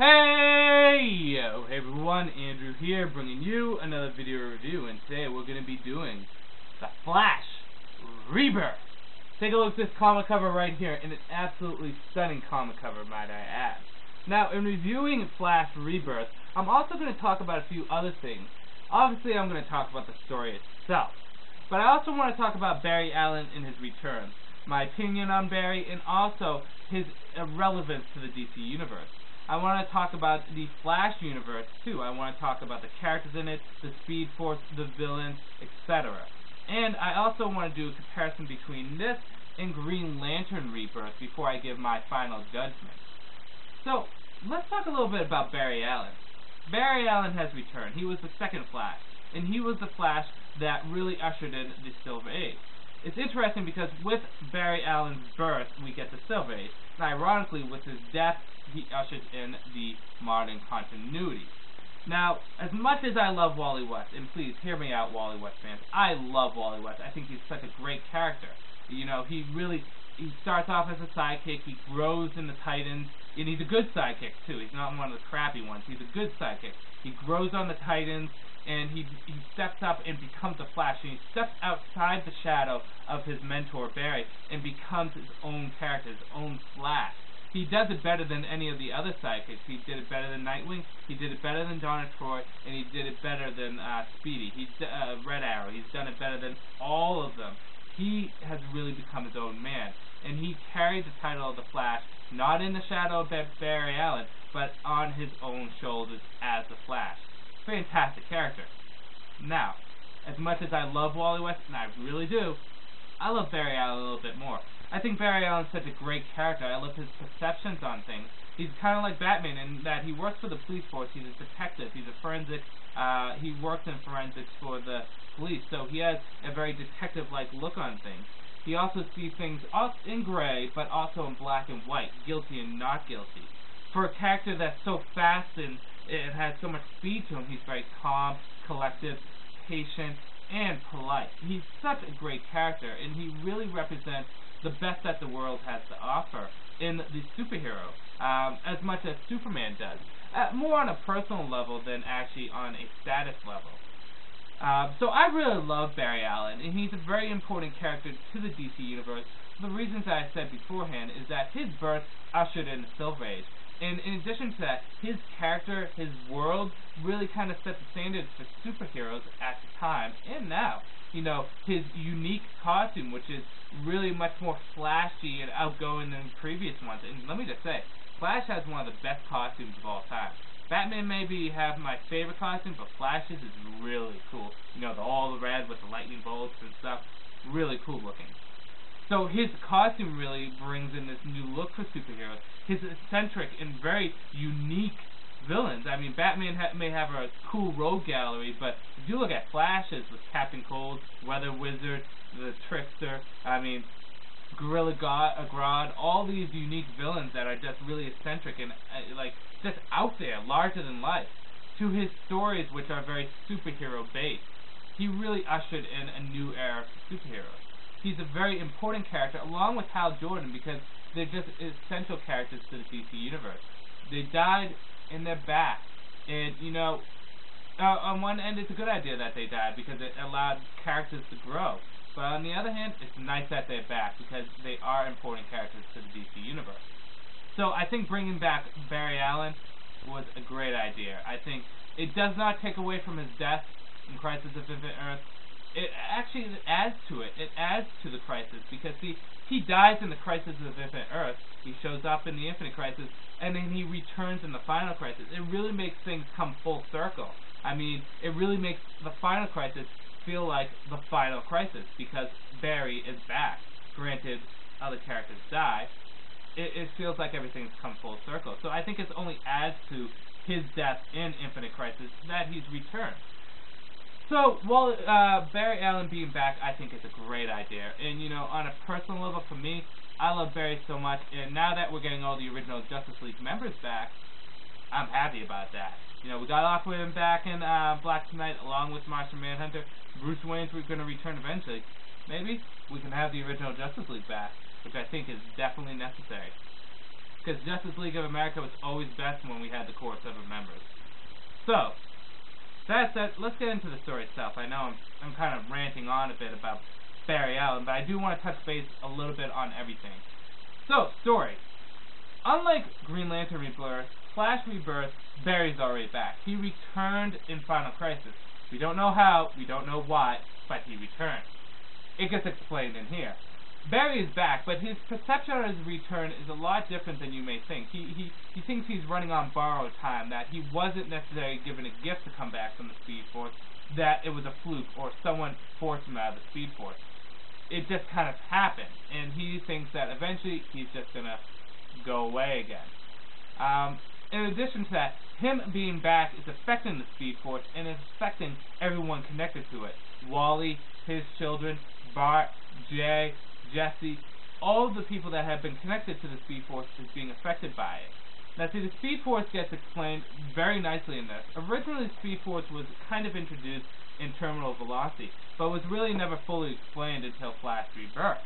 Hey everyone, Andrew here, bringing you another video review, and today we're going to be doing The Flash Rebirth. Take a look at this comic cover right here, and an absolutely stunning comic cover, might I add. Now, in reviewing Flash Rebirth, I'm also going to talk about a few other things. Obviously, I'm going to talk about the story itself, but I also want to talk about Barry Allen and his return, my opinion on Barry, and also his relevance to the DC Universe. I want to talk about the Flash universe too. I want to talk about the characters in it, the Speed Force, the villains, etc. And I also want to do a comparison between this and Green Lantern Rebirth before I give my final judgment. So, let's talk a little bit about Barry Allen. Barry Allen has returned. He was the second Flash, and he was the Flash that really ushered in the Silver Age. It's interesting because with Barry Allen's birth, we get the Silver Age. And ironically, with his death, he ushered in the modern continuity. Now, as much as I love Wally West, and please hear me out, Wally West fans, I love Wally West. I think he's such a great character. You know, he starts off as a sidekick, he grows in the Titans, and he's a good sidekick too. He's not one of the crappy ones. He's a good sidekick. He grows on the Titans, and he steps up and becomes a Flash. And he steps outside the shadow of his mentor, Barry, and becomes his own character, his own Flash. He does it better than any of the other sidekicks. He did it better than Nightwing, he did it better than Donna Troy, and he did it better than Speedy. Red Arrow. He's done it better than all of them. He has really become his own man. And he carried the title of the Flash, not in the shadow of Barry Allen, but on his own shoulders as the Flash. Fantastic character. Now, as much as I love Wally West, and I really do, I love Barry Allen a little bit more. I think Barry Allen's such a great character. I love his perceptions on things. He's kind of like Batman in that he works for the police force. He's a detective. He's a forensic. He works in forensics for the police, so he has a very detective-like look on things. He also sees things in gray, but also in black and white, guilty and not guilty. For a character that's so fast and it has so much speed to him, he's very calm, collective, patient, and polite. He's such a great character, and he really represents the best that the world has to offer in the superhero, as much as Superman does. More on a personal level than actually on a status level. So I really love Barry Allen, and he's a very important character to the DC Universe. The reasons that I said beforehand is that his birth ushered in the Silver Age. And in addition to that, his character, his world, really kind of set the standards for superheroes at the time and now. You know, his unique costume, which is really much more flashy and outgoing than previous ones. And let me just say, Flash has one of the best costumes of all time. Batman maybe have my favorite costume, but Flash's is really cool. You know, all the red with the lightning bolts and stuff. Really cool looking. So his costume really brings in this new look for superheroes. His eccentric and very unique villains. I mean, Batman may have a cool rogue gallery, but if you look at Flash's with Captain Cold, Weather Wizard, the Trickster, I mean, Gorilla Grodd, all these unique villains that are just really eccentric and like just out there, larger than life. To his stories, which are very superhero based, he really ushered in a new era for superheroes. He's a very important character, along with Hal Jordan, because they're just essential characters to the DC Universe. They died, and they're back. And, you know, on one end, it's a good idea that they died, because it allowed characters to grow. But on the other hand, it's nice that they're back, because they are important characters to the DC Universe. So I think bringing back Barry Allen was a great idea. I think it does not take away from his death in Crisis of Infinite Earth. It actually adds to it. It adds to the Crisis, because he dies in the Crisis of Infinite Earth. He shows up in the Infinite Crisis, and then he returns in the Final Crisis. It really makes things come full circle. I mean, it really makes the Final Crisis feel like the Final Crisis, because Barry is back. Granted, other characters die. It feels like everything's come full circle. So I think it only adds to his death in Infinite Crisis that he's returned. So, while Barry Allen being back, I think it's a great idea. And, you know, on a personal level, for me, I love Barry so much. And now that we're getting all the original Justice League members back, I'm happy about that. You know, we got Aquaman back in Black Knight, along with Martian Manhunter. Bruce Wayne's going to return eventually. Maybe we can have the original Justice League back, which I think is definitely necessary. because Justice League of America was always best when we had the core 7 members. So, that said, let's get into the story itself. I know I'm kind of ranting on a bit about Barry Allen, but I do want to touch base a little bit on everything. So, story. Unlike Green Lantern Rebirth, Flash Rebirth, Barry's already back. He returned in Final Crisis. We don't know how, we don't know why, but he returned. It gets explained in here. Barry is back, but his perception of his return is a lot different than you may think. He thinks he's running on borrowed time, that he wasn't necessarily given a gift to come back from the Speed Force, that it was a fluke or someone forced him out of the Speed Force. It just kind of happened, and he thinks that eventually he's just going to go away again. In addition to that, him being back is affecting the Speed Force and is affecting everyone connected to it. Wally, his children, Bart, Jay, Jesse, all of the people that have been connected to the Speed Force is being affected by it. Now see, the Speed Force gets explained very nicely in this. Originally, the Speed Force was kind of introduced in Terminal Velocity, but was really never fully explained until Flash Rebirth.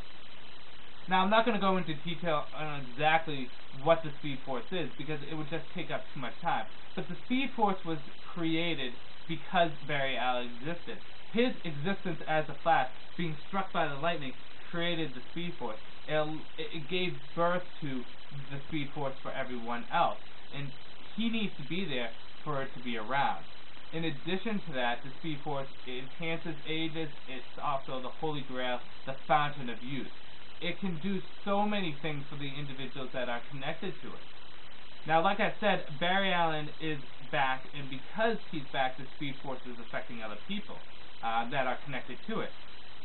Now, I'm not going to go into detail on exactly what the Speed Force is, because it would just take up too much time. But the Speed Force was created because Barry Allen existed. His existence as a Flash, being struck by the lightning, created the Speed Force. It gave birth to the Speed Force for everyone else. And he needs to be there for it to be around. In addition to that, the Speed Force enhances ages. It's also the Holy Grail, the fountain of youth. It can do so many things for the individuals that are connected to it. Now, like I said, Barry Allen is back, and because he's back, the Speed Force is affecting other people that are connected to it.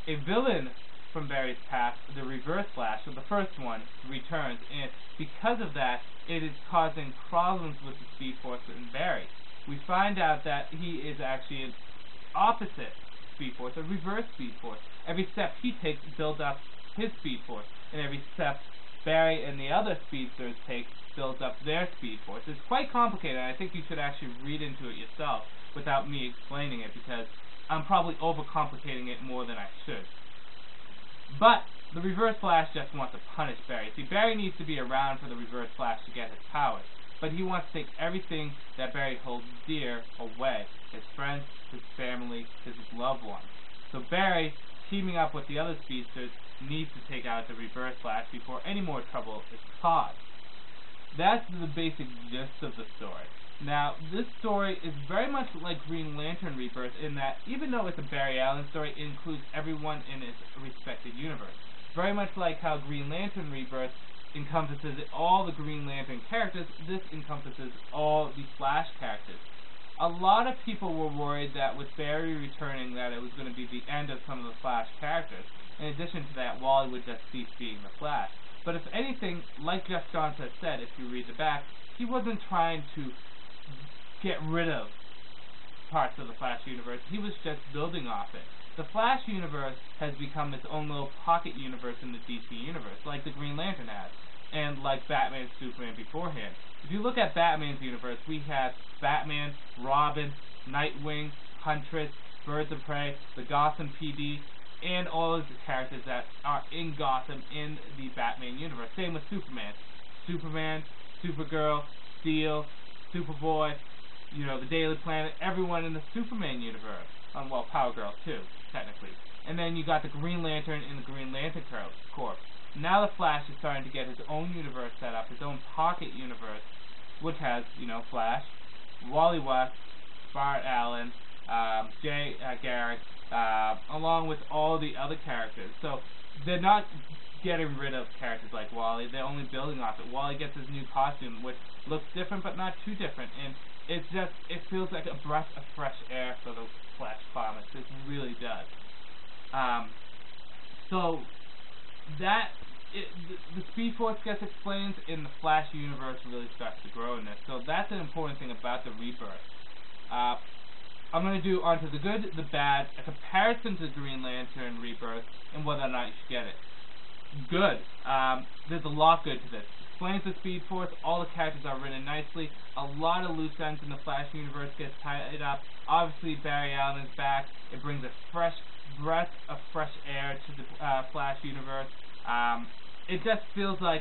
A villain from Barry's past, the Reverse Flash, so the first one, returns, and because of that, it is causing problems with the Speed Force and Barry. We find out that he is actually an opposite Speed Force, a reverse Speed Force. Every step he takes builds up his Speed Force, and every step Barry and the other speedsters take builds up their Speed Force. It's quite complicated, and I think you should actually read into it yourself without me explaining it, because I'm probably overcomplicating it more than I should. But the Reverse Flash just wants to punish Barry. See, Barry needs to be around for the Reverse Flash to get his powers, but he wants to take everything that Barry holds dear away. His friends, his family, his loved ones. So Barry, teaming up with the other speedsters, needs to take out the Reverse Flash before any more trouble is caused. That's the basic gist of the story. Now, this story is very much like Green Lantern Rebirth in that, even though it's a Barry Allen story, it includes everyone in its respected universe. Very much like how Green Lantern Rebirth encompasses all the Green Lantern characters, this encompasses all the Flash characters. A lot of people were worried that with Barry returning that it was going to be the end of some of the Flash characters. In addition to that, Wally would just cease being the Flash. But if anything, like Jeff Johns has said, if you read the back, he wasn't trying to get rid of parts of the Flash universe. He was just building off it. The Flash universe has become its own little pocket universe in the DC universe, like the Green Lantern has, and like Batman and Superman beforehand. If you look at Batman's universe, we have Batman, Robin, Nightwing, Huntress, Birds of Prey, the Gotham PD, and all of the characters that are in Gotham in the Batman universe. Same with Superman. Superman, Supergirl, Steel, Superboy, you know, the Daily Planet, everyone in the Superman universe. Well, Power Girl too, technically. And then you got the Green Lantern and the Green Lantern Corps. Now the Flash is starting to get his own universe set up, his own pocket universe, which has, you know, Flash, Wally West, Bart Allen, Jay Garrick, along with all the other characters. So they're not getting rid of characters like Wally, they're only building off it. Wally gets his new costume, which looks different but not too different, and it feels like a breath of fresh air for the Flash comics. It really does. So that the Speed Force gets explained, and the Flash universe really starts to grow in this. So that's an important thing about the Rebirth. I'm going to do onto the good, the bad, a comparison to Green Lantern Rebirth, and whether or not you should get it. Good. There's a lot good to this. Explains the Speed Force. All the characters are written nicely. A lot of loose ends in the Flash universe gets tied up. Obviously, Barry Allen is back. It brings a fresh breath of fresh air to the Flash universe. It just feels like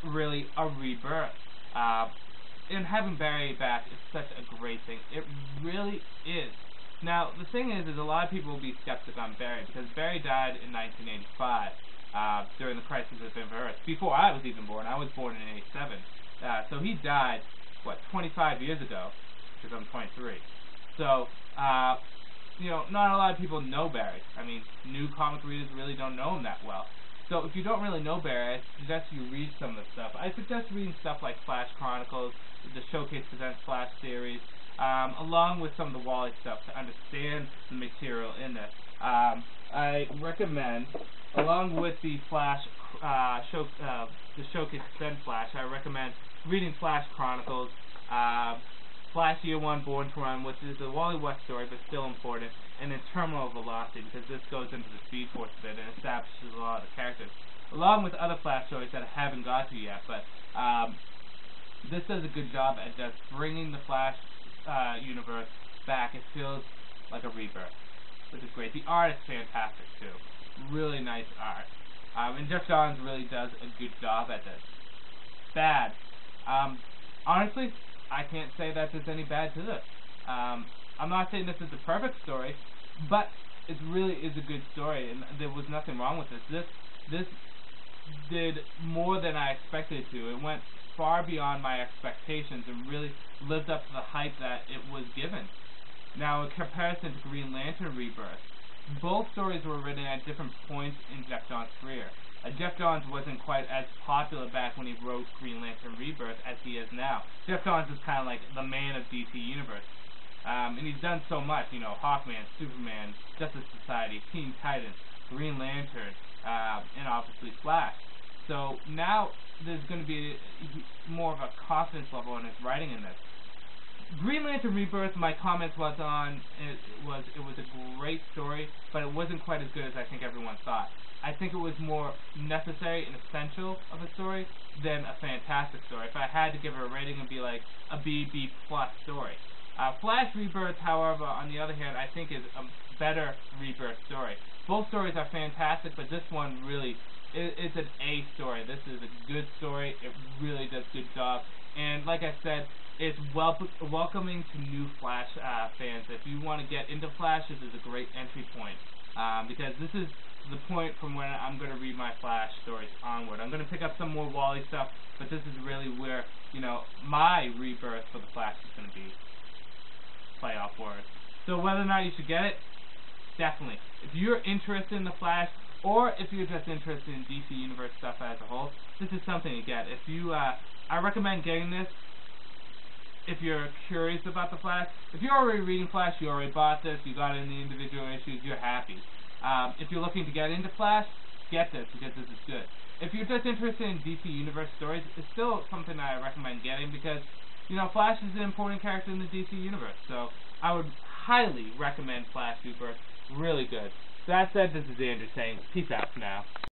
really a rebirth. And having Barry back is such a great thing. It really is. Now, the thing is a lot of people will be skeptic on Barry because Barry died in 1985 during the Crisis of Infinite Earth. Before I was even born. I was born in 87. So he died, 25 years ago, because I'm 23. So, not a lot of people know Barry. I mean, new comic readers really don't know him that well. So if you don't really know Barry, I suggest you read some of the stuff. I suggest reading stuff like Flash Chronicles, the Showcase Presents Flash series, along with some of the Wally stuff to understand the material in this. I recommend, along with the Flash the Showcase Presents Flash, I recommend reading Flash Chronicles, Flash Year One Born to Run, which is a Wally West story but still important, and then Terminal Velocity, because this goes into the Speed Force a bit and establishes a lot of the characters, along with other Flash stories that I haven't got to yet, but this does a good job at just bringing the Flash universe back. It feels like a rebirth, which is great. The art is fantastic, too. Really nice art. And Jeff Johns really does a good job at this. Bad. Honestly, I can't say that there's any bad to this. I'm not saying this is the perfect story, but it really is a good story, and there was nothing wrong with this. This did more than I expected it to. It went far beyond my expectations and really lived up to the hype that it was given. Now, in comparison to Green Lantern Rebirth, both stories were written at different points in Jeff Johns' career. Jeff Johns wasn't quite as popular back when he wrote Green Lantern Rebirth as he is now. Jeff Johns is kind of like the man of DC Universe. And he's done so much, Hawkman, Superman, Justice Society, Teen Titans, Green Lantern, and obviously Flash. So now there's going to be more of a confidence level in his writing in this. Green Lantern Rebirth, my comments was on, it was a great story, but it wasn't quite as good as I think everyone thought. I think it was more necessary and essential of a story than a fantastic story. If I had to give it a rating, it'd be like a B+ story. Flash Rebirth, however, on the other hand, I think is a better Rebirth story. Both stories are fantastic, but this one really is an A story. This is a good story. It really does a good job. And like I said, it's welcoming to new Flash fans. If you want to get into Flash, this is a great entry point. Because this is the point from when I'm going to read my Flash stories onward. I'm going to pick up some more Wally stuff, but this is really where, my rebirth for the Flash is going to be. Play off words. So whether or not you should get it, definitely. If you're interested in the Flash, or if you're just interested in DC Universe stuff as a whole, this is something to get. If you, I recommend getting this if you're curious about the Flash. If you're already reading Flash, you already bought this, you got it in the individual issues, you're happy. If you're looking to get into Flash, get this, because this is good. If you're just interested in DC Universe stories, it's still something that I recommend getting, because Flash is an important character in the DC Universe, so I would highly recommend Flash Rebirth. Really good. So that said, this is Andrew saying peace out for now.